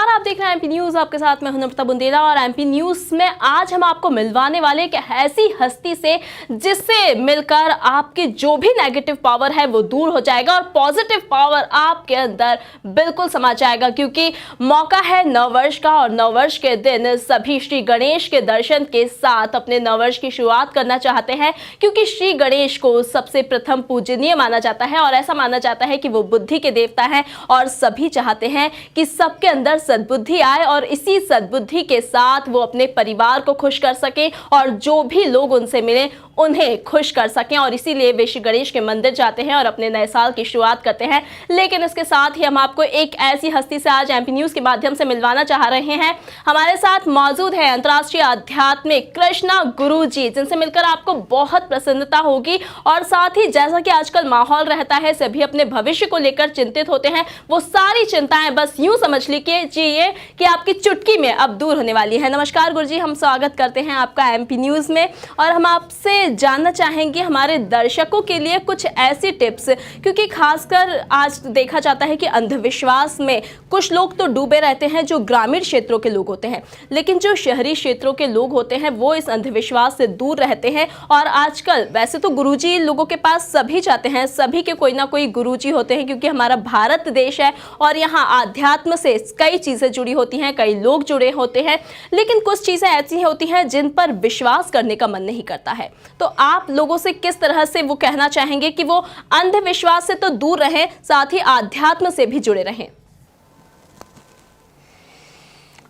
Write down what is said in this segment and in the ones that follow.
नमस्कार, आप देख रहे हैं एमपी न्यूज। आपके साथ मैं हूं नम्रता बुंदेला और एमपी न्यूज में आज हम आपको मिलवाने वाले एक ऐसी हस्ती से जिससे मिलकर आपके जो भी नेगेटिव पावर है वो दूर हो जाएगा और पॉजिटिव पावर आपके अंदर बिल्कुल समा जाएगा। क्योंकि मौका है नववर्ष का और नववर्ष के दिन सभी श्री गणेश के दर्शन के साथ अपने नववर्ष की शुरुआत करना चाहते हैं। क्योंकि श्री गणेश को सबसे प्रथम पूजनीय माना जाता है और ऐसा माना जाता है कि वो बुद्धि के देवता हैं और सभी चाहते हैं कि सबके अंदर सद्बुद्धि आए और इसी सद्बुद्धि के साथ वो अपने परिवार को खुश कर सके और जो भी लोग उनसे मिले उन्हें खुश कर सकें। और इसीलिए वे श्री गणेश के मंदिर जाते हैं और अपने नए साल की शुरुआत करते हैं। लेकिन इसके साथ ही हम आपको एक ऐसी हस्ती से आज एमपी न्यूज के माध्यम से मिलवाना चाह रहे हैं। हमारे साथ मौजूद है अंतर्राष्ट्रीय आध्यात्मिक कृष्णा गुरुजी, जिनसे मिलकर आपको बहुत प्रसन्नता होगी। और साथ ही जैसा कि आजकल माहौल रहता है, सभी अपने भविष्य को लेकर चिंतित होते हैं, वो सारी चिंताएं बस यूं समझ लीजिए कि आपकी चुटकी में अब दूर होने वाली है। नमस्कार गुरुजी, हम स्वागत करते हैं आपका एमपी न्यूज में और हम आपसे जानना चाहेंगे हमारे दर्शकों के लिए कुछ ऐसी टिप्स, क्योंकि खासकर आज देखा जाता है कि अंधविश्वास में कुछ लोग तो डूबे रहते हैं जो ग्रामीण क्षेत्रों के लोग होते हैं, लेकिन जो शहरी क्षेत्रों के लोग होते हैं वो इस अंधविश्वास से दूर रहते हैं। और आजकल वैसे तो गुरुजी लोगों के पास सभी जाते हैं, सभी के कोई ना कोई गुरुजी होते हैं, क्योंकि हमारा भारत देश है और यहाँ आध्यात्म से कई चीजें जुड़ी होती हैं, कई लोग जुड़े होते हैं। लेकिन कुछ चीजें ऐसी होती हैं जिन पर विश्वास करने का मन नहीं करता है। तो आप लोगों से किस तरह से वो कहना चाहेंगे कि वो अंधविश्वास से तो दूर रहें, साथ ही आध्यात्म से भी जुड़े रहें?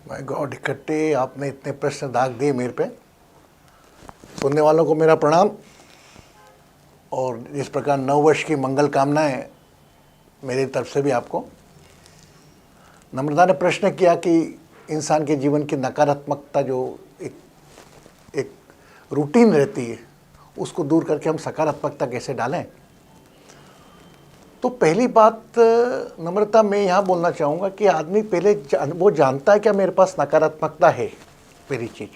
माय गॉड, इकट्ठे आपने इतने प्रश्न दाग दिए मेरे पे। सुनने वालों को मेरा प्रणाम और इस प्रकार नववर्ष की मंगल कामनाएं मेरी तरफ से भी आपको। नम्रता ने प्रश्न किया कि इंसान के जीवन की नकारात्मकता जो एक रूटीन रहती है उसको दूर करके हम सकारात्मकता कैसे डालें। तो पहली बात नम्रता मैं यहाँ बोलना चाहूँगा कि आदमी पहले वो जानता है क्या मेरे पास नकारात्मकता है। पहली चीज़,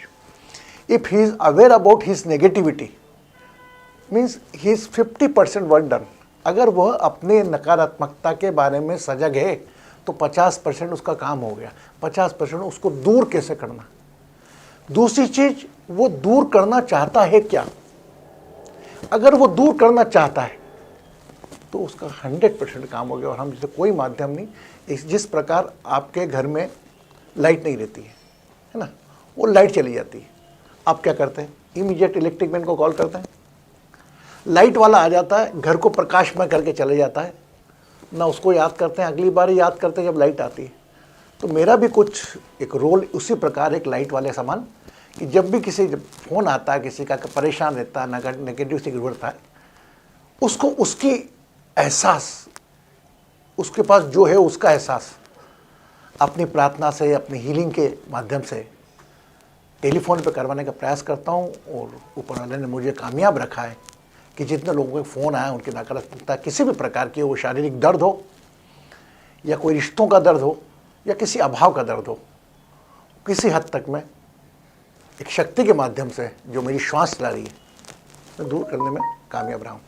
if he is aware about his negativity means he is 50% work done. अगर वह अपने नकारात्मकता के बारे में सजग है तो 50% उसका काम हो गया। 50% उसको दूर कैसे करना। दूसरी चीज़, वो दूर करना चाहता है क्या। अगर वो दूर करना चाहता है तो उसका 100% काम हो गया। और हम जैसे कोई माध्यम नहीं, जिस प्रकार आपके घर में लाइट नहीं रहती है ना, वो लाइट चली जाती है, आप क्या करते हैं? इमीडिएट इलेक्ट्रिक मैन को कॉल करते हैं, लाइट वाला आ जाता है, घर को प्रकाशमय करके चले जाता है ना। उसको याद करते हैं, अगली बार याद करते हैं जब लाइट आती है। तो मेरा भी कुछ एक रोल उसी प्रकार एक लाइट वाले समान, कि जब भी किसी फ़ोन आता है किसी का परेशान रहता है, नेगेटिव से गुजरता है, उसको उसकी एहसास, उसके पास जो है उसका एहसास अपनी प्रार्थना से, अपनी हीलिंग के माध्यम से टेलीफोन पे करवाने का प्रयास करता हूँ। और ऊपर वाले ने मुझे कामयाब रखा है कि जितने लोगों के फ़ोन आए उनकी नकारात्मकता किसी भी प्रकार की, वो शारीरिक दर्द हो या कोई रिश्तों का दर्द हो या किसी अभाव का दर्द हो, किसी हद तक मैं एक शक्ति के माध्यम से जो मेरी श्वास चला रही है मैं दूर करने में कामयाब रहा हूँ।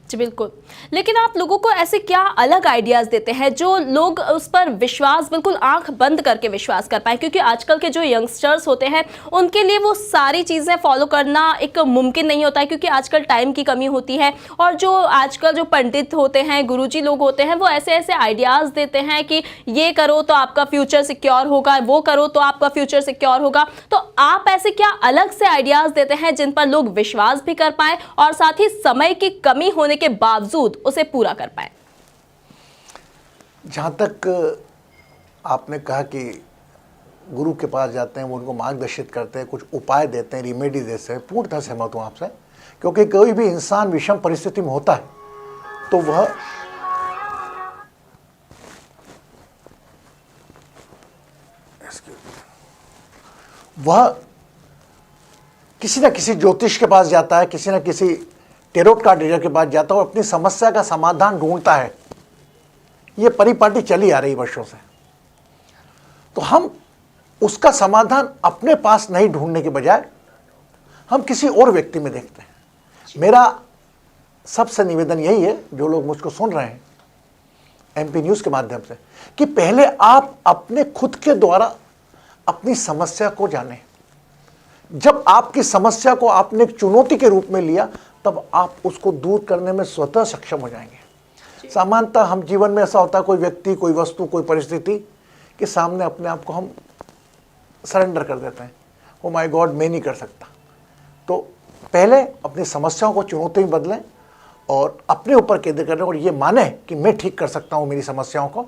बिल्कुल, लेकिन आप लोगों को ऐसे क्या अलग आइडियाज देते हैं जो लोग उस पर विश्वास बिल्कुल आंख बंद करके विश्वास कर पाए? क्योंकि आजकल के जो यंगस्टर्स होते हैं उनके लिए वो सारी चीज़ें फॉलो करना एक मुमकिन नहीं होता है, क्योंकि आजकल टाइम की कमी होती है। और जो आजकल जो पंडित होते हैं, गुरुजी लोग होते हैं, वो ऐसे ऐसे आइडियाज़ देते हैं कि ये करो तो आपका फ्यूचर सिक्योर होगा, वो करो तो आपका फ्यूचर सिक्योर होगा। तो आप ऐसे क्या अलग से आइडियाज़ देते हैं जिन पर लोग विश्वास भी कर पाए और साथ ही समय की कमी होने के बावजूद उसे पूरा कर पाए? जहाँ तक आपने कहा कि गुरु के पास जाते हैं, वो उनको मार्गदर्शित करते हैं, कुछ उपाय देते हैं, रिमेडी देते हैं, पूर्णतः सहमत हूँ आपसे। क्योंकि कोई भी इंसान विषम परिस्थिति में होता है तो वह किसी न किसी ज्योतिष के पास जाता है, किसी न किसी टेरोट कार्ड रीडर के पास जाता है और अपनी समस्या का समाधान ढूंढता है। ये परिपाटी चली आ रही वर्षों से। तो हम उसका समाधान अपने पास नहीं ढूंढने के बजाय हम किसी और व्यक्ति में देखते हैं। मेरा सबसे निवेदन यही है, जो लोग मुझको सुन रहे हैं, एमपी न्यूज़ के माध्यम से कि पहले आप अपने खुद के द्वारा अपनी समस्या को जानें। जब आपकी समस्या को आपने एक चुनौती के रूप में लिया, तब आप उसको दूर करने में स्वतः सक्षम हो जाएंगे। सामान्यतः हम जीवन में ऐसा होता है, कोई व्यक्ति, कोई वस्तु, कोई परिस्थिति के सामने अपने आप को हम सरेंडर कर देते हैं। ओ माय गॉड, मैं नहीं कर सकता। तो पहले अपनी समस्याओं को चुनौती में बदलें और अपने ऊपर केंद्रित करें और ये माने कि मैं ठीक कर सकता हूँ मेरी समस्याओं को,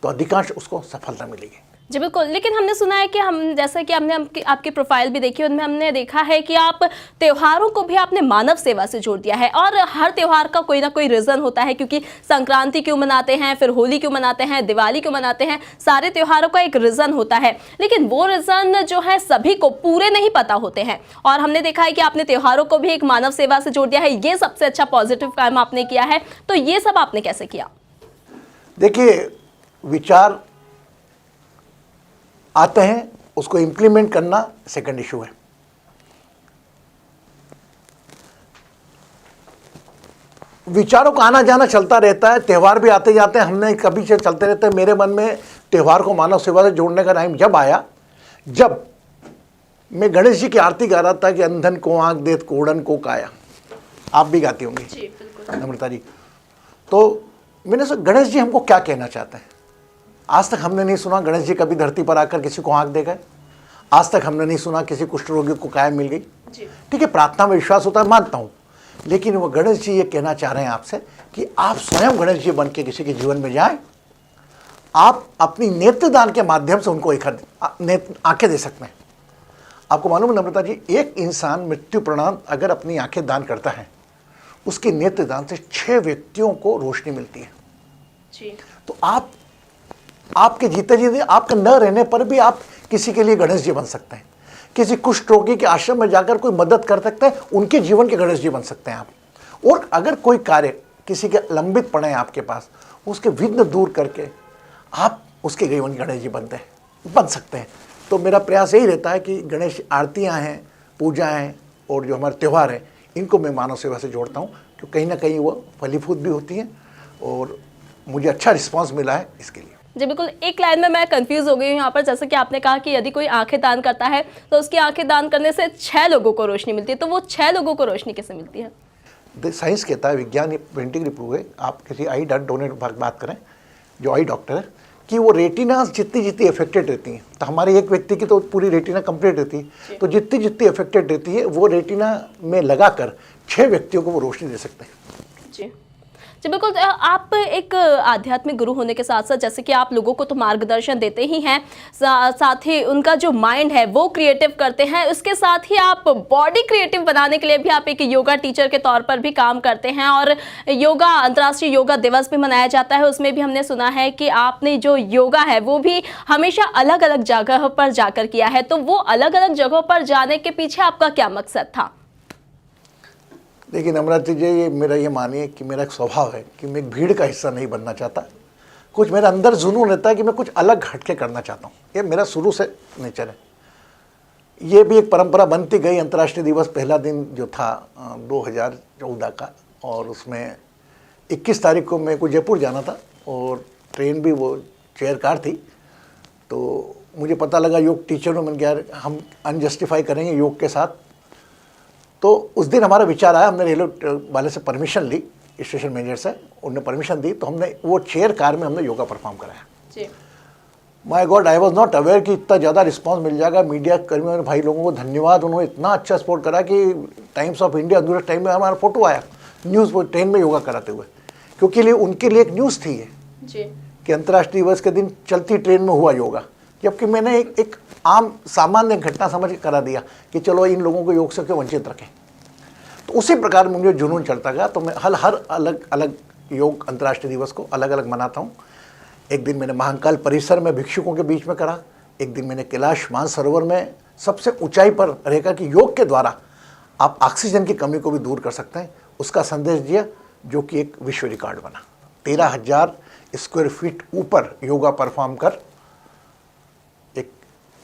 तो अधिकांश उसको सफलता मिलेगी। जी बिल्कुल, लेकिन हमने सुना है कि हम, जैसा कि हमने आपकी प्रोफाइल भी देखी, उनमें हमने देखा है कि आप त्योहारों को भी आपने मानव सेवा से जोड़ दिया है। और हर त्योहार का कोई ना कोई रीज़न होता है, क्योंकि संक्रांति क्यों मनाते हैं, फिर होली क्यों मनाते हैं, दिवाली क्यों मनाते हैं, सारे त्योहारों का एक रीज़न होता है। लेकिन वो रीज़न जो है सभी को पूरे नहीं पता होते हैं। और हमने देखा है कि आपने त्योहारों को भी एक मानव सेवा से जोड़ दिया है। ये सबसे अच्छा पॉजिटिव काम आपने किया है। तो ये सब आपने कैसे किया? देखिए, विचार आते हैं, उसको इम्प्लीमेंट करना सेकंड इशू है। विचारों का आना जाना चलता रहता है, त्यौहार भी आते जाते हैं, हमने कभी से चलते रहते हैं। मेरे मन में त्यौहार को मानव सेवा से जोड़ने का टाइम जब आया, जब मैं गणेश जी की आरती गा रहा था कि अंधन को आंख देत कोड़न को काया। आप भी गाती होंगी नम्रता जी। तो मैंने सोचा गणेश जी हमको क्या कहना चाहते हैं। आज तक हमने नहीं सुना गणेश जी कभी धरती पर आकर किसी को आंख दे गए। आज तक हमने नहीं सुना किसी कुष्ठ रोगी को काया मिल गई। ठीक है, प्रार्थना में विश्वास होता है, मानता हूँ, लेकिन वो गणेश जी ये कहना चाह रहे हैं आपसे कि आप स्वयं गणेश जी बन के किसी के जीवन में जाएं। आप अपनी नेत्रदान के माध्यम से उनको एक आंखें दे सकते हैं। आपको मालूम है नम्रता जी, एक इंसान मृत्यु प्रणांत अगर अपनी आंखें दान करता है, उसके नेत्रदान से 6 व्यक्तियों को रोशनी मिलती है। तो आपके जीते जीते, आपके न रहने पर भी आप किसी के लिए गणेश जी बन सकते हैं। किसी कुष्ठ रोगी के आश्रम में जाकर कोई मदद कर सकते हैं, उनके जीवन के गणेश जी बन सकते हैं आप। और अगर कोई कार्य किसी के लंबित पड़े हैं आपके पास, उसके विघ्न दूर करके आप उसके जीवन के गणेश जी बन सकते हैं। तो मेरा प्रयास यही रहता है कि गणेश आरतियाँ हैं, पूजा हैं और जो हमारे त्यौहार हैं, इनको मैं मानव सेवा से जोड़ता हूँ, क्योंकि कहीं ना कहीं वो फलीभूत भी होती हैं और मुझे अच्छा रिस्पांस मिला है इसके लिए। जी बिल्कुल, एक लाइन में मैं कंफ्यूज हो गई हूँ यहाँ पर। जैसे कि आपने कहा कि यदि कोई आंखें दान करता है तो उसकी आंखें दान करने से 6 लोगों को रोशनी मिलती है। तो वो 6 लोगों को रोशनी कैसे मिलती है? साइंस कहता है, विज्ञान पेंटिंग प्रूव है, आप किसी आई डोनेट बात करें जो आई डॉक्टर है, कि वो रेटिना जितनी अफेक्टेड रहती हैं, तो हमारे एक व्यक्ति की तो पूरी रेटिना कंप्लीट रहती है, तो जितनी अफेक्टेड रहती है वो रेटिना में लगाकर 6 व्यक्तियों को वो रोशनी दे सकते हैं। जी जी बिल्कुल। आप एक आध्यात्मिक गुरु होने के साथ साथ, जैसे कि आप लोगों को तो मार्गदर्शन देते ही हैं, साथ ही उनका जो माइंड है वो क्रिएटिव करते हैं, उसके साथ ही आप बॉडी क्रिएटिव बनाने के लिए भी आप एक योगा टीचर के तौर पर भी काम करते हैं। और योगा, अंतर्राष्ट्रीय योगा दिवस भी मनाया जाता है, उसमें भी हमने सुना है कि आपने जो योगा है वो भी हमेशा अलग अलग जगह पर जाकर किया है। तो वो अलग अलग जगहों पर जाने के पीछे आपका क्या मकसद था? देखिए नम्रता जी, ये मेरा ये मानिए कि मेरा एक स्वभाव है कि मैं एक भीड़ का हिस्सा नहीं बनना चाहता। कुछ मेरा अंदर जुनून रहता है कि मैं कुछ अलग हटके करना चाहता हूँ। ये मेरा शुरू से नेचर है। ये भी एक परंपरा बनती गई। अंतर्राष्ट्रीय दिवस पहला दिन जो था 2014 का, और उसमें 21 तारीख को मेरे को जयपुर जाना था और ट्रेन भी वो चेयर कार थी। तो मुझे पता लगा योग टीचरों में, यार हम अनजस्टिफाई करेंगे योग के साथ। तो उस दिन हमारा विचार आया, हमने रेलवे वाले से परमिशन ली, स्टेशन मैनेजर से, उन्होंने परमिशन दी, तो हमने वो चेयर कार में हमने योगा परफॉर्म कराया। My God, I was not aware कि इतना ज़्यादा रिस्पांस मिल जाएगा। मीडिया कर्मियों और भाई लोगों को धन्यवाद, उन्होंने इतना अच्छा सपोर्ट करा कि टाइम्स ऑफ इंडिया दूसरे टाइम में हमारा फोटो आया न्यूज़ पर, ट्रेन में योगा कराते हुए, क्योंकि उनके लिए एक न्यूज़ थी ये कि अंतर्राष्ट्रीय दिवस के दिन चलती ट्रेन में हुआ योगा। जबकि मैंने एक आम सामान्य घटना समझ के करा दिया कि चलो इन लोगों को योग से क्यों वंचित रखें। तो उसी प्रकार मुझे जुनून चलता गया। तो मैं हर अलग अलग योग अंतर्राष्ट्रीय दिवस को अलग अलग मनाता हूँ। एक दिन मैंने महाकाल परिसर में भिक्षुकों के बीच में करा, एक दिन मैंने कैलाश मानसरोवर में सबसे ऊंचाई पर रहकर कि योग के द्वारा आप ऑक्सीजन की कमी को भी दूर कर सकते हैं, उसका संदेश दिया, जो कि एक विश्व रिकॉर्ड बना। 13,000 स्क्वायर फीट ऊपर योगा परफॉर्म कर एक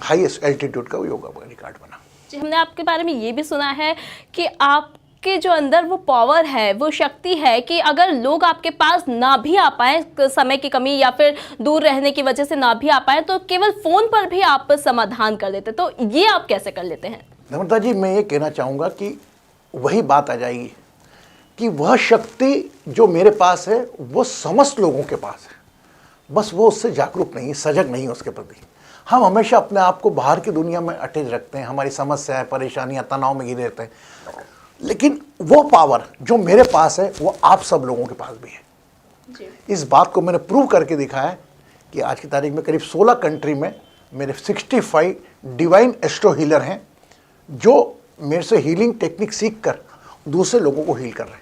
हाईएस्ट एल्टीट्यूड का योगा रिकॉर्ड बना। जी, हमने आपके बारे में ये भी सुना है कि आप आपके जो अंदर वो पावर है, वो शक्ति है कि अगर लोग आपके पास ना भी आ पाए, समय की कमी या फिर दूर रहने की वजह से ना भी आ पाए, तो केवल फोन पर भी आप समाधान कर देते, तो ये आप कैसे कर लेते हैं? नम्रता जी, मैं ये कहना चाहूँगा कि वही बात आ जाएगी कि वह शक्ति जो मेरे पास है वो समस्त लोगों के पास है, बस वो उससे जागरूक नहीं, सजग नहीं है उसके प्रति। हम हमेशा अपने आप को बाहर की दुनिया में अटैच रखते हैं, हमारी समस्याएं, परेशानियां, तनाव में घिरे रहते हैं, लेकिन वो पावर जो मेरे पास है वो आप सब लोगों के पास भी है जी। इस बात को मैंने प्रूव करके दिखाया है कि आज की तारीख में करीब 16 कंट्री में मेरे 65 डिवाइन एस्ट्रो हीलर हैं जो मेरे से हीलिंग टेक्निक सीख कर दूसरे लोगों को हील कर रहे हैं।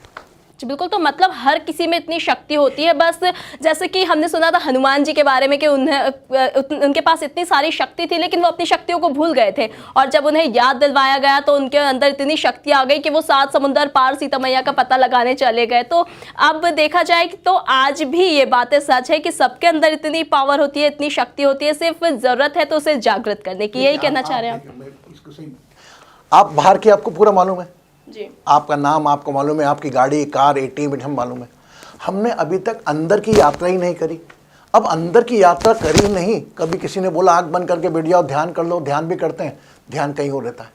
जी बिल्कुल, तो मतलब हर किसी में इतनी शक्ति होती है, बस जैसे कि हमने सुना था हनुमान जी के बारे में कि उनके पास इतनी सारी शक्ति थी, लेकिन वो अपनी शक्तियों को भूल गए थे, और जब उन्हें याद दिलवाया गया तो उनके अंदर इतनी शक्ति आ गई कि वो 7 समुंदर पार सीता मैया का पता लगाने चले गए। तो अब देखा जाए तो आज भी ये बातें सच है कि सबके अंदर इतनी पावर होती है, इतनी शक्ति होती है, सिर्फ ज़रूरत है तो उसे जागृत करने की। यही कहना चाह रहे हैं आप? बाहर की आपको पूरा मालूम है जी, आपका नाम आपको मालूम है, आपकी गाड़ी, कार, ATM हम मालूम है। हमने अभी तक अंदर की यात्रा ही नहीं करी। अब अंदर की यात्रा करी नहीं, कभी किसी ने बोला आंख बंद करके बैठ जाओ, ध्यान कर लो, ध्यान भी करते हैं, ध्यान कहीं और रहता है।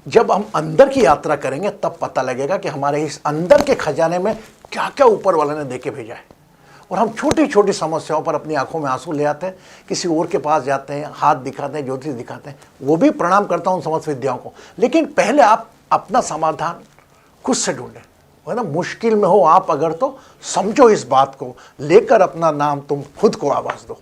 जब हम अंदर की यात्रा करेंगे तब पता लगेगा कि हमारे इस अंदर के खजाने में क्या क्या ऊपर वाले ने दे के भेजा है। और हम छोटी छोटी समस्याओं पर अपनी आंखों में आंसू ले आते हैं, किसी और के पास जाते हैं, हाथ दिखाते हैं, ज्योतिष दिखाते हैं। वो भी प्रणाम करता हूँ समस्त विद्याओं को, लेकिन पहले आप अपना समाधान खुद से ढूंढें। है ना, मुश्किल में हो आप अगर तो समझो इस बात को, लेकर अपना नाम तुम खुद को आवाज़ दो।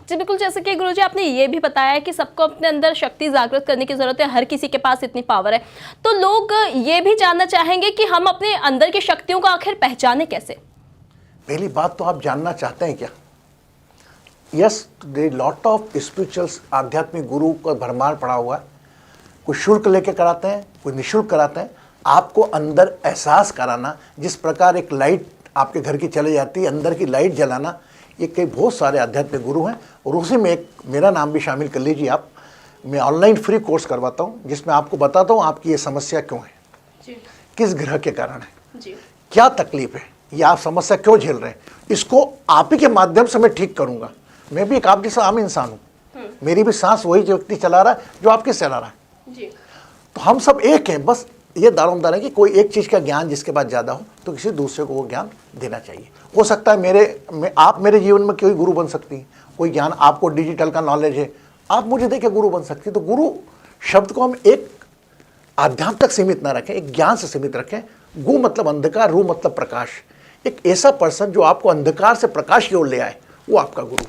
जी बिल्कुल, जैसे कि गुरुजी आपने ये भी बताया कि सबको अपने अंदर शक्ति जागृत करने की ज़रूरत है, हर किसी के पास इतनी पावर है, तो लोग ये भी जानना चाहेंगे कि हम अपने अंदर की शक्तियों को आखिर पहचाने कैसे? पहली बात तो आप जानना चाहते हैं क्या? Yes, they lot of spirituals, आध्यात्मिक गुरु का भरमार पड़ा हुआ है। कुछ शुल्क लेके कराते हैं, कुछ निःशुल्क कराते हैं। आपको अंदर एहसास कराना, जिस प्रकार एक लाइट आपके घर की चली जाती है, अंदर की लाइट जलाना, ये कई बहुत सारे आध्यात्मिक गुरु हैं, और उसी में एक मेरा नाम भी शामिल कर लीजिए आप। मैं ऑनलाइन फ्री कोर्स करवाता हूँ जिसमें आपको बताता हूँ आपकी ये समस्या क्यों है जी। किस ग्रह के कारण है जी। क्या तकलीफ है, ये आप समस्या क्यों झेल रहे हैं, इसको आप ही के माध्यम से मैं ठीक करूँगा। मैं भी एक आप जैसा आम इंसान हूँ, मेरी भी सांस वही व्यक्ति चला रहा है जो आपके चला रहा है जी। तो हम सब एक हैं, बस ये दारोमदार है कि कोई एक चीज़ का ज्ञान जिसके पास ज़्यादा हो तो किसी दूसरे को वो ज्ञान देना चाहिए। हो सकता है आप मेरे जीवन में कोई गुरु बन सकती हैं, कोई ज्ञान आपको डिजिटल का नॉलेज है, आप मुझे देख के गुरु बन सकती। तो गुरु शब्द को हम एक आध्यात्म तक सीमित ना रखें, एक ज्ञान से सीमित रखें। गु मतलब अंधकार, रू मतलब प्रकाश। एक ऐसा पर्सन जो आपको अंधकार से प्रकाश की ओर ले आए, वो आपका गुरु।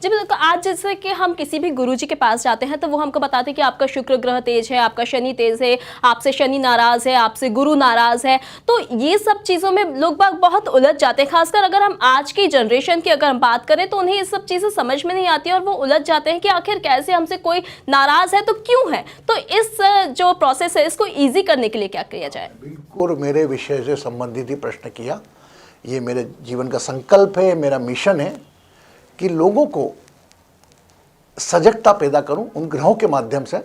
जी बिल्कुल, आज जैसे कि हम किसी भी गुरुजी के पास जाते हैं तो वो हमको बताते हैं कि आपका शुक्र ग्रह तेज है, आपका शनि तेज है, आपसे शनि नाराज है, आपसे गुरु नाराज है। तो ये सब चीज़ों में लोग बाग बहुत उलझ जाते हैं। खासकर अगर हम आज की जनरेशन की अगर हम बात करें तो उन्हें ये सब चीज़ें समझ में नहीं आती और वो उलझ जाते हैं कि आखिर कैसे हमसे कोई नाराज है तो क्यों है। तो इस जो प्रोसेस है इसको ईजी करने के लिए क्या किया जाए? बिल्कुल मेरे विषय से संबंधित ही प्रश्न किया। ये मेरे जीवन का संकल्प है, मेरा मिशन है कि लोगों को सजगता पैदा करूं उन ग्रहों के माध्यम से।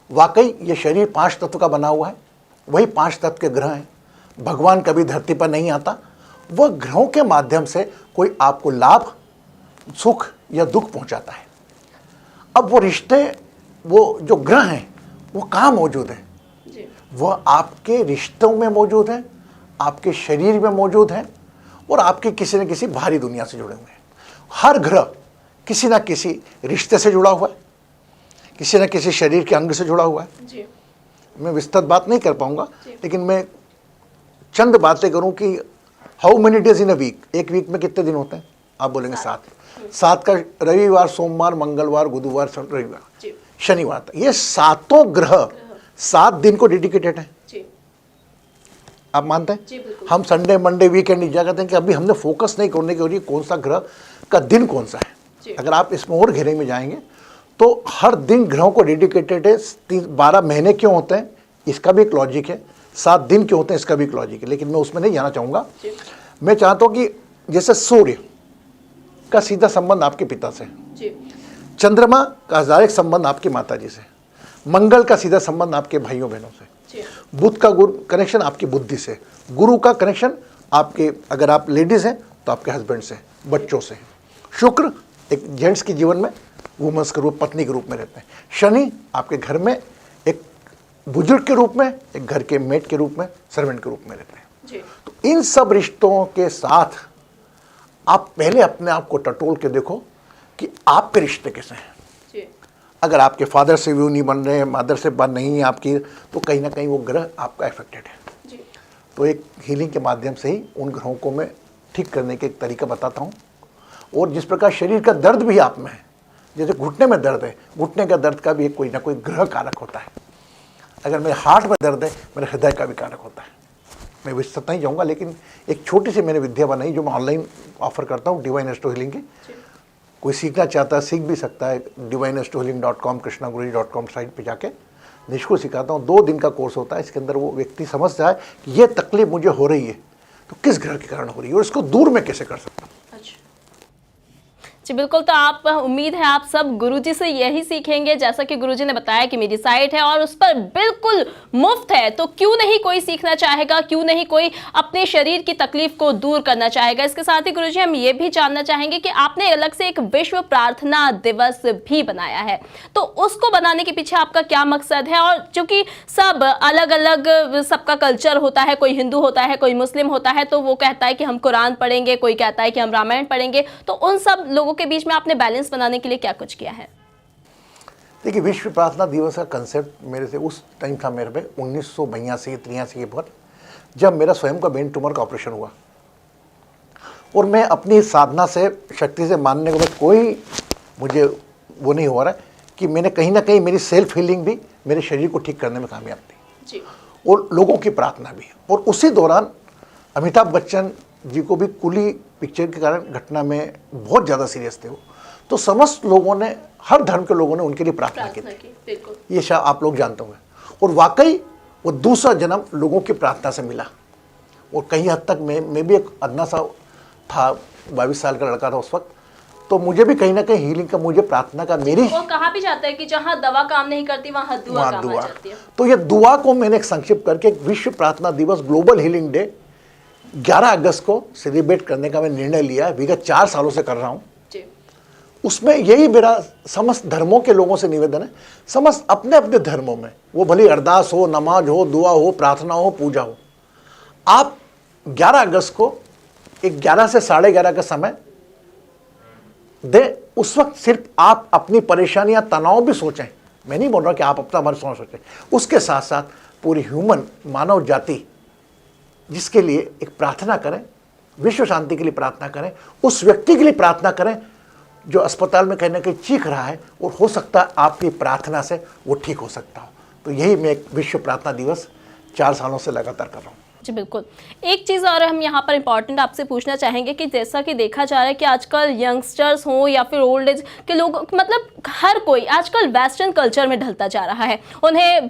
वाकई ये शरीर 5 तत्व का बना हुआ है, वही 5 तत्व के ग्रह हैं। भगवान कभी धरती पर नहीं आता, वह ग्रहों के माध्यम से कोई आपको लाभ, सुख या दुख पहुंचाता है। अब वो रिश्ते, वो जो ग्रह हैं वो कहाँ मौजूद हैं? वह आपके रिश्तों में मौजूद हैं, आपके शरीर में मौजूद हैं, और आपके किसी न किसी बाहरी दुनिया से जुड़े हुए हैं। हर ग्रह किसी न किसी रिश्ते से जुड़ा हुआ है, किसी न किसी शरीर के अंग से जुड़ा हुआ है जी। मैं विस्तृत बात नहीं कर पाऊंगा, लेकिन मैं चंद बातें करूं कि how many days in a week, एक वीक में कितने दिन होते हैं? आप बोलेंगे 7 का रविवार, सोमवार, मंगलवार, बुधवार, रविवार, शनिवार तक। ये 7 ग्रह 7 दिन को डेडिकेटेड है। आप मानते हैं? हम संडे, मंडे, वीकेंड क्या कहते हैं कि अभी हमने फोकस नहीं करने की वजह कौन सा ग्रह का दिन कौन सा है। अगर आप इसमें और घेरे में जाएंगे तो हर दिन ग्रहों को डेडिकेटेड है। 12 महीने क्यों होते हैं इसका भी एक लॉजिक है, 7 दिन क्यों होते हैं इसका भी एक लॉजिक है, लेकिन मैं उसमें नहीं जाना चाहूँगा। मैं चाहता हूँ कि जैसे सूर्य का सीधा संबंध आपके पिता से, चंद्रमा का डायरेक्ट संबंध आपकी माता जी से, मंगल का सीधा संबंध आपके भाइयों बहनों से, बुध का कनेक्शन आपकी बुद्धि से, गुरु का कनेक्शन आपके, अगर आप लेडीज हैं तो आपके हस्बैंड से, बच्चों से। शुक्र एक जेंट्स के जीवन में वुमेन्स के रूप, पत्नी के रूप में रहते हैं। शनि आपके घर में एक बुजुर्ग के रूप में, एक घर के मेट के रूप में, सर्वेंट के रूप में रहते हैं। तो इन सब रिश्तों के साथ आप पहले अपने आप को टटोल के देखो कि आपके रिश्ते कैसे हैं। अगर आपके फादर से व्यू नहीं बन रहे हैं, मदर से बात नहीं है आपकी, तो कहीं ना कहीं वो ग्रह आपका अफेक्टेड है। तो एक हीलिंग के माध्यम से ही उन ग्रहों को मैं ठीक करने के एक तरीका बताता हूँ। और जिस प्रकार शरीर का दर्द भी आप में है, जैसे घुटने में दर्द है, घुटने का दर्द का भी कोई ना कोई ग्रह कारक होता है। अगर मेरे हार्ट में दर्द है, मेरे हृदय का भी कारक होता है। मैं विस्तृत नहीं जाऊँगा, लेकिन एक छोटी सी मैंने विद्या बनाई जो मैं ऑनलाइन ऑफर करता हूँ, डिवाइन एस्ट्रो हीलिंग की। कोई सीखना चाहता है सीख भी सकता है। divineastrohealing.com, krishnaguru.com साइट पे जाके निष्कुल सिखाता हूँ। 2 दिन का कोर्स होता है। इसके अंदर वो व्यक्ति समझ जाए कि ये तकलीफ मुझे हो रही है तो किस ग्रह के कारण हो रही है और इसको दूर में कैसे कर सकता हूँ। जी बिल्कुल, तो आप उम्मीद है आप सब गुरुजी से यही सीखेंगे। जैसा कि गुरुजी ने बताया कि मेरी साइट है और उस पर बिल्कुल मुफ्त है, तो क्यों नहीं कोई सीखना चाहेगा, क्यों नहीं कोई अपने शरीर की तकलीफ को दूर करना चाहेगा। इसके साथ ही गुरुजी हम ये भी जानना चाहेंगे कि आपने अलग से एक विश्व प्रार्थना दिवस भी बनाया है, तो उसको बनाने के पीछे आपका क्या मकसद है। और चूंकि सब अलग अलग सबका कल्चर होता है, कोई हिंदू होता है, कोई मुस्लिम होता है, तो वो कहता है कि हम कुरान पढ़ेंगे, कोई कहता है कि हम रामायण पढ़ेंगे, तो उन सब लोगों के बीच में आपने बैलेंस बनाने के लिए क्या कुछ किया है। देखिए, विश्व प्रार्थना दिवस का कंसेप्ट मेरे से उस टाइम था मेरे पे 1982-83 के पर, जब मेरा स्वयं का ब्रेन ट्यूमर का ऑपरेशन हुआ और मैं अपनी साधना से, शक्ति से मानने के बाद कोई मुझे वो नहीं हो रहा है कि मैंने कहीं ना कहीं मेरी सेल्फ हीलिंग भी मेरे शरीर को ठीक करने में कामयाब थी और लोगों की प्रार्थना भी। और उसी दौरान अमिताभ बच्चन जी को भी कुली पिक्चर के कारण घटना में बहुत ज़्यादा सीरियस थे वो, तो समस्त लोगों ने, हर धर्म के लोगों ने उनके लिए प्रार्थना की थी। ये शायद आप लोग जानते होंगे। और वाकई वो दूसरा जन्म लोगों की प्रार्थना से मिला। और कहीं हद तक मैं भी एक अन्ना सा था, 22 साल का लड़का था उस वक्त, तो मुझे भी कहीं ना कहीं हीलिंग का, मुझे प्रार्थना का, मेरी वो कहा भी जाता है कि जहाँ दवा काम नहीं करती वहाँ दुआ काम आ जाती है। तो ये दुआ को मैंने एक संक्षिप्त करके एक विश्व प्रार्थना दिवस, ग्लोबल हीलिंग डे 11 अगस्त को सेलिब्रेट करने का मैं निर्णय लिया है। विगत 4 सालों से कर रहा हूँ। उसमें यही मेरा समस्त धर्मों के लोगों से निवेदन है, समस्त अपने अपने धर्मों में, वो भली अरदास हो, नमाज हो, दुआ हो, प्रार्थना हो, पूजा हो, आप 11 अगस्त को 11 से 11:30 का समय दे। उस वक्त सिर्फ आप अपनी परेशानियां, तनाव भी सोचें। मैं नहीं बोल रहा कि आप अपना मन सोचें, उसके साथ साथ पूरी ह्यूमन, मानव जाति, जिसके लिए एक प्रार्थना करें, विश्व शांति के लिए प्रार्थना करें, उस व्यक्ति के लिए प्रार्थना करें जो अस्पताल में कहीं ना कहीं चीख रहा है, और हो सकता है आपकी प्रार्थना से वो ठीक हो सकता हो। तो यही मैं एक विश्व प्रार्थना दिवस 4 सालों से लगातार कर रहा हूँ। जी बिल्कुल। एक चीज़ और हम यहाँ पर इम्पॉर्टेंट आपसे पूछना चाहेंगे कि जैसा कि देखा जा रहा है कि आजकल यंगस्टर्स हों या फिर ओल्ड एज के लोग, मतलब हर कोई आजकल वेस्टर्न कल्चर में ढलता जा रहा है। उन्हें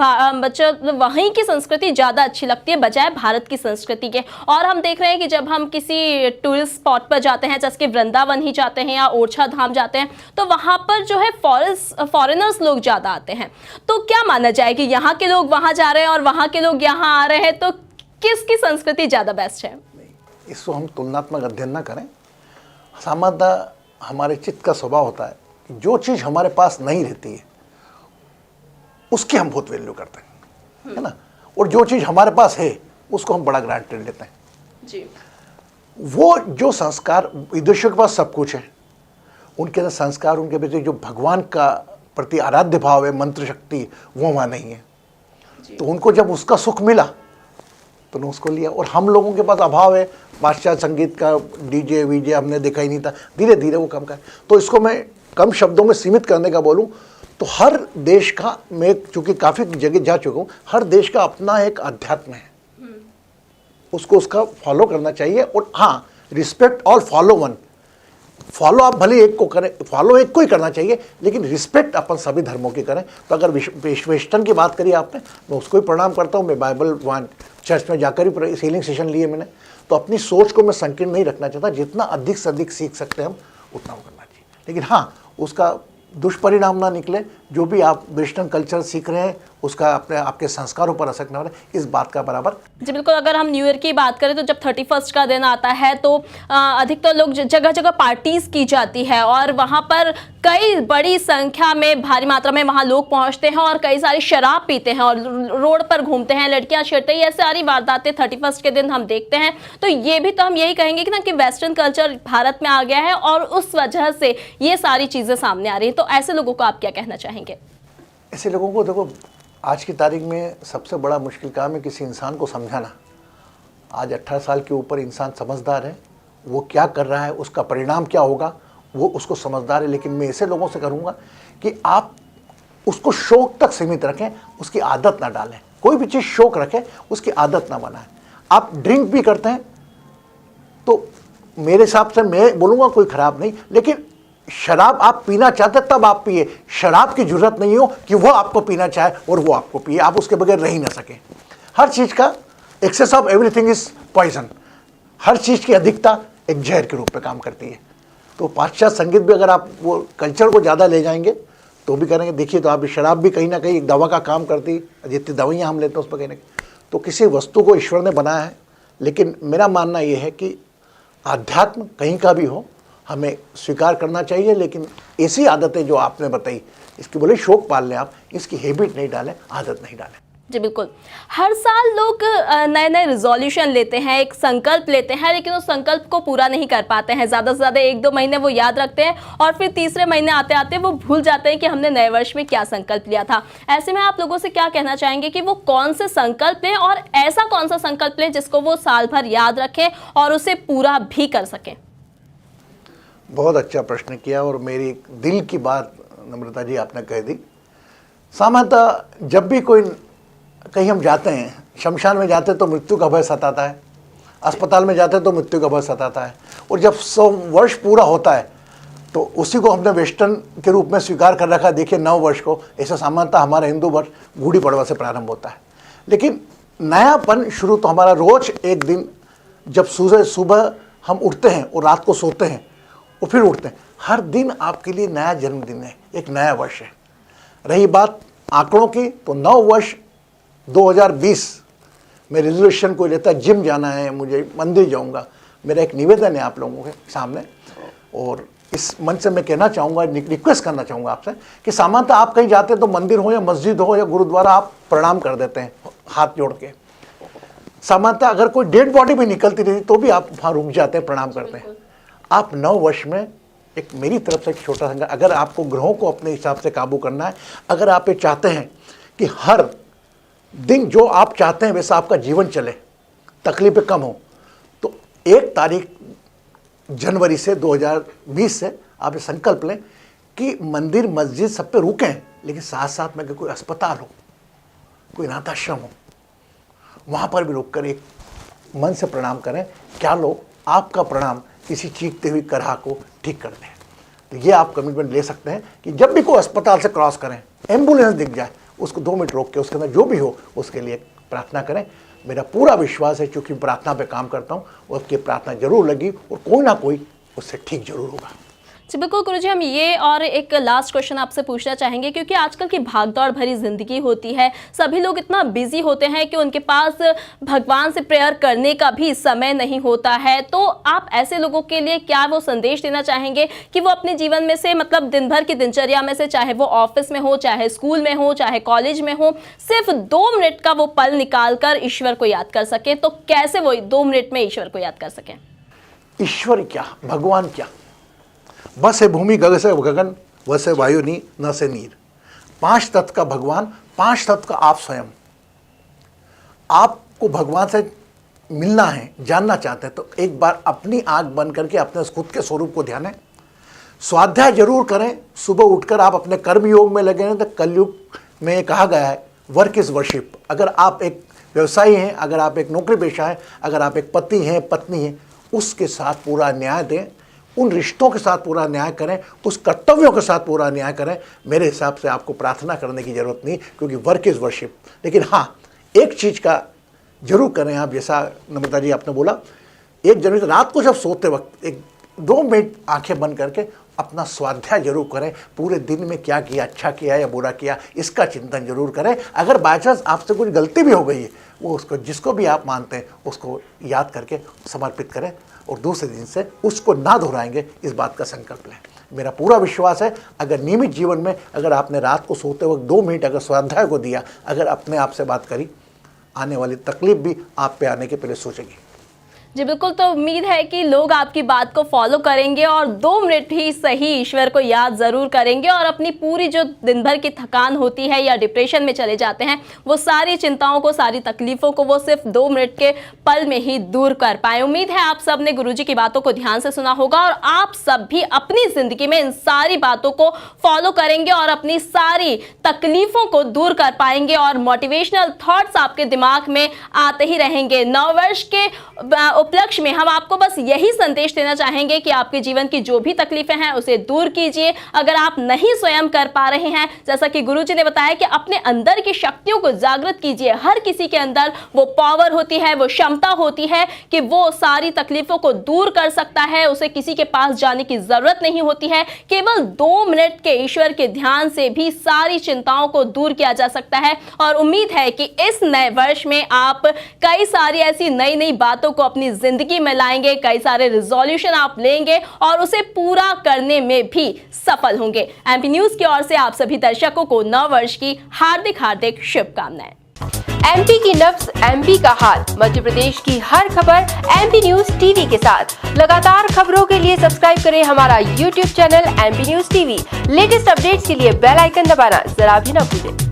वहीं की संस्कृति ज़्यादा अच्छी लगती है बजाय भारत की संस्कृति के। और हम देख रहे हैं कि जब हम किसी टूरिस्ट स्पॉट पर जाते हैं, जैसे कि वृंदावन ही जाते हैं या ओरछा धाम जाते हैं, तो वहाँ पर जो है फॉरेनर्स लोग ज़्यादा आते हैं। तो क्या माना जाए कि यहाँ के लोग वहाँ जा रहे हैं और वहाँ के लोग यहाँ आ रहे हैं, तो किसकी संस्कृति ज्यादा बेस्ट है? इसको हम तुलनात्मक अध्ययन ना करें। सामान्यतः हमारे चित्त का स्वभाव होता है कि जो चीज़ हमारे पास नहीं रहती है उसकी हम बहुत वैल्यू करते हैं, है ना। और जो चीज़ हमारे पास है उसको हम बड़ा ग्रांटेड लेते हैं जी। वो जो संस्कार, विदेशियों के पास सब कुछ है, उनके अंदर संस्कार, उनके प्रति जो भगवान का प्रति आराध्य भाव है, मंत्र शक्ति, वो वहाँ नहीं है। तो उनको जब उसका सुख मिला तो ने उसको लिया। और हम लोगों के पास अभाव है पाश्चात्य संगीत का, डीजे वीजे हमने देखा ही नहीं था, धीरे धीरे वो कम कर। तो इसको मैं कम शब्दों में सीमित करने का बोलूं तो हर देश का, मैं चूँकि काफ़ी जगह जा चुका हूँ, हर देश का अपना एक अध्यात्म है, उसको उसका फॉलो करना चाहिए। और हाँ, respect all, follow one. Follow आप भले एक को करें, फॉलो एक को ही करना चाहिए, लेकिन रिस्पेक्ट अपन सभी धर्मों की करें। तो अगर वेस्टर्न की बात करी आपने, मैं उसको ही प्रणाम करता हूँ। मैं बाइबल वहाँ चर्च में जाकर ही हीलिंग सेशन लिए मैंने। तो अपनी सोच को मैं संकीर्ण नहीं रखना चाहता, जितना अधिक से अधिक सीख सकते हैं हम उतना वो करना चाहिए। लेकिन हाँ, उसका दुष्परिणाम ना निकले। जो भी आप वेस्टर्न कल्चर सीख रहे हैं उसका अपने आपके संस्कारों पर असर करने वाला, इस बात का बराबर। जी बिल्कुल, अगर हम न्यू ईयर की बात करें तो जब 31 का दिन आता है तो अधिकतर लोग जगह जगह पार्टीज की जाती है और वहां पर कई बड़ी संख्या में, भारी मात्रा में वहां लोग पहुंचते हैं और कई सारी शराब पीते हैं और रोड पर घूमते हैं, लड़कियां छेड़ते हैं, ये सारी वारदातें 31 के दिन हम देखते हैं। तो ये भी तो हम यही कहेंगे कि ना कि वेस्टर्न कल्चर भारत में आ गया है और उस वजह से ये सारी चीजें सामने आ रही हैं। तो ऐसे लोगों को आप क्या कहना चाहेंगे? ऐसे लोगों को देखो, आज की तारीख में सबसे बड़ा मुश्किल काम है किसी इंसान को समझाना। आज 18 साल के ऊपर इंसान समझदार है, वो क्या कर रहा है, उसका परिणाम क्या होगा, वो उसको समझदार है। लेकिन मैं ऐसे लोगों से करूँगा कि आप उसको शौक तक सीमित रखें, उसकी आदत ना डालें। कोई भी चीज़ शौक रखें, उसकी आदत ना बनाएं। आप ड्रिंक भी करते हैं तो मेरे हिसाब से मैं बोलूँगा कोई ख़राब नहीं, लेकिन शराब आप पीना चाहते तब आप पिए। शराब की जरूरत नहीं हो कि वो आपको पीना चाहे और वो आपको पिए, आप उसके बगैर रह ही ना सके। हर चीज़ का excess of everything is poison. हर चीज़ की अधिकता एक जहर के रूप में काम करती है। तो पाश्चात्य संगीत भी अगर आप वो कल्चर को ज़्यादा ले जाएंगे तो भी करेंगे। देखिए तो आप शराब भी कहीं ना कहीं एक दवा का काम करती है, जितनी दवाइयाँ हम लेते हैं उस पर कहीं ना कहीं तो किसी वस्तु को ईश्वर ने बनाया है। लेकिन मेरा मानना ये है कि आध्यात्म कहीं का भी हो, हमें स्वीकार करना चाहिए। लेकिन ऐसी आदतें जो आपने बताई, इसकी बोले शौक पाल लें आप, इसकी हैबिट नहीं डालें, आदत नहीं डालें। जी बिल्कुल, हर साल लोग नए नए रिजोल्यूशन लेते हैं, एक संकल्प लेते हैं, लेकिन उस संकल्प को पूरा नहीं कर पाते हैं। ज़्यादा से ज़्यादा 1-2 महीने वो याद रखते हैं और फिर तीसरे महीने आते आते वो भूल जाते हैं कि हमने नए वर्ष में क्या संकल्प लिया था। ऐसे में आप लोगों से क्या कहना चाहेंगे कि वो कौन से संकल्प लें और ऐसा कौन सा संकल्प लें जिसको वो साल भर याद रखें और उसे पूरा भी कर सकें? बहुत अच्छा प्रश्न किया और मेरी दिल की बात नम्रता जी आपने कह दी। सामान्यतः जब भी कोई कहीं हम जाते हैं, शमशान में जाते हैं तो मृत्यु का भय सताता है, अस्पताल में जाते हैं तो मृत्यु का भय सताता है, और जब 100 वर्ष पूरा होता है तो उसी को हमने वेस्टर्न के रूप में स्वीकार कर रखा है। देखिए 9 वर्ष को, ऐसा सामान्यतः हमारा हिंदू वर्ष गुड़ी पड़वा से प्रारंभ होता है। लेकिन नयापन शुरू तो हमारा रोज एक दिन, जब सुबह हम उठते हैं और रात को सोते हैं और फिर उठते हैं, हर दिन आपके लिए नया जन्मदिन है, एक नया वर्ष है। रही बात आंकड़ों की, तो 9 वर्ष 2020 में रेजोल्यूशन को लेता, जिम जाना है, मुझे मंदिर जाऊंगा। मेरा एक निवेदन है आप लोगों के सामने, और इस मंच से मैं कहना चाहूँगा, रिक्वेस्ट करना चाहूँगा आपसे कि सामान्यतः आप कहीं जाते हैं तो मंदिर हो या मस्जिद हो या गुरुद्वारा, आप प्रणाम कर देते हैं हाथ जोड़ के। सामान्यतः अगर कोई डेड बॉडी भी निकलती रहती तो भी आप वहाँ रुक जाते हैं, प्रणाम करते हैं। आप 9 वर्ष में एक मेरी तरफ से एक छोटा सा, अगर आपको ग्रहों को अपने हिसाब से काबू करना है, अगर आप ये चाहते हैं कि हर दिन जो आप चाहते हैं वैसा आपका जीवन चले, तकलीफें कम हो, तो 1 तारीख जनवरी से 2020 से आप ये संकल्प लें कि मंदिर मस्जिद सब पे रुकें, लेकिन साथ साथ में कोई अस्पताल हो, कोई अनाथाश्रम हो, वहाँ पर भी रुक कर एक मन से प्रणाम करें। क्या लोग आपका प्रणाम किसी चीखते हुई करहा को ठीक कर दें। तो ये आप कमिटमेंट ले सकते हैं कि जब भी कोई अस्पताल से क्रॉस करें, एम्बुलेंस दिख जाए, उसको 2 मिनट रोक के उसके अंदर जो भी हो उसके लिए प्रार्थना करें। मेरा पूरा विश्वास है, क्योंकि प्रार्थना पे काम करता हूँ, उसकी प्रार्थना जरूर लगी और कोई ना कोई उससे ठीक जरूर होगा। जी बिल्कुल गुरुजी, हम ये और एक लास्ट क्वेश्चन आपसे पूछना चाहेंगे, क्योंकि आजकल की भागदौड़ भरी जिंदगी होती है, सभी लोग इतना बिजी होते हैं कि उनके पास भगवान से प्रेयर करने का भी समय नहीं होता है। तो आप ऐसे लोगों के लिए क्या वो संदेश देना चाहेंगे कि वो अपने जीवन में से, मतलब दिन भर की दिनचर्या में से, चाहे वो ऑफिस में हो, चाहे स्कूल में हो, चाहे कॉलेज में हो, सिर्फ 2 मिनट का वो पल निकाल कर ईश्वर को याद कर सके? तो कैसे वो 2 मिनट में ईश्वर को याद कर सकें? ईश्वर क्या, भगवान क्या? बस है भूमि गगन से गगन, वस है वायु नी न से नीर। 5 तत्व का भगवान, 5 तत्व का आप स्वयं। आपको भगवान से मिलना है, जानना चाहते हैं तो एक बार अपनी आंख बंद करके अपने खुद के स्वरूप को ध्यान है। स्वाध्याय जरूर करें, सुबह उठकर आप अपने कर्म योग में लगे हैं। तो कलयुग में कहा गया है वर्क इज वर्शिप। अगर आप एक व्यवसायी हैं, अगर आप एक नौकरी पेशा है, अगर आप एक पति हैं, पत्नी हैं, उसके साथ पूरा न्याय दें, उन रिश्तों के साथ पूरा न्याय करें, उस कर्तव्यों के साथ पूरा न्याय करें। मेरे हिसाब से आपको प्रार्थना करने की ज़रूरत नहीं, क्योंकि वर्क इज़ वर्शिप। लेकिन हाँ, एक चीज़ का जरूर करें आप, जैसा नम्रता जी आपने बोला, 1 जनवरी रात को जब सोते वक्त 1-2 मिनट आंखें बंद करके अपना स्वाध्याय जरूर करें, पूरे दिन में क्या किया, अच्छा किया या बुरा किया, इसका चिंतन जरूर करें। अगर बाय चांस आपसे कुछ गलती भी हो गई है, वो उसको जिसको भी आप मानते हैं उसको याद करके समर्पित करें और दूसरे दिन से उसको ना दोहराएंगे, इस बात का संकल्प लें। मेरा पूरा विश्वास है अगर नियमित जीवन में अगर आपने रात को सोते वक्त 2 मिनट अगर स्वाध्याय को दिया, अगर अपने आप से बात करी, आने वाली तकलीफ भी आप पे आने के पहले सोचेगी। जी बिल्कुल, तो उम्मीद है कि लोग आपकी बात को फॉलो करेंगे और 2 मिनट ही सही ईश्वर को याद ज़रूर करेंगे और अपनी पूरी जो दिन भर की थकान होती है या डिप्रेशन में चले जाते हैं, वो सारी चिंताओं को, सारी तकलीफ़ों को वो सिर्फ 2 मिनट के पल में ही दूर कर पाए। उम्मीद है आप सब ने गुरुजी की बातों को ध्यान से सुना होगा और आप सब भी अपनी ज़िंदगी में इन सारी बातों को फॉलो करेंगे और अपनी सारी तकलीफ़ों को दूर कर पाएंगे और मोटिवेशनल थॉट्स आपके दिमाग में आते ही रहेंगे। नववर्ष के उपलक्ष्य में हम आपको बस यही संदेश देना चाहेंगे कि आपके जीवन की जो भी तकलीफें हैं उसे दूर कीजिए। अगर आप नहीं स्वयं कर पा रहे हैं, जैसा कि गुरुजी ने बताया कि अपने अंदर की शक्तियों को जागृत कीजिए। हर किसी के अंदर वो पावर होती है, वो क्षमता होती है कि वो सारी तकलीफों को दूर कर सकता है। उसे किसी के पास जाने की जरूरत नहीं होती है। केवल 2 मिनट के ईश्वर के ध्यान से भी सारी चिंताओं को दूर किया जा सकता है और उम्मीद है कि इस नए वर्ष में आप कई सारी ऐसी नई नई बातों को अपनी जिंदगी में लाएंगे, कई सारे रिजोल्यूशन आप लेंगे और उसे पूरा करने में भी सफल होंगे। एमपी न्यूज की ओर से आप सभी दर्शकों को नव वर्ष की हार्दिक हार्दिक शुभकामनाएं। एमपी की नब्ज, एमपी का हाल, मध्य प्रदेश की हर खबर एमपी न्यूज टीवी के साथ। लगातार खबरों के लिए सब्सक्राइब करें हमारा YouTube channel MP news TV. Latest updates के लिए बेल आइकन दबाना जरा भी न भूलें।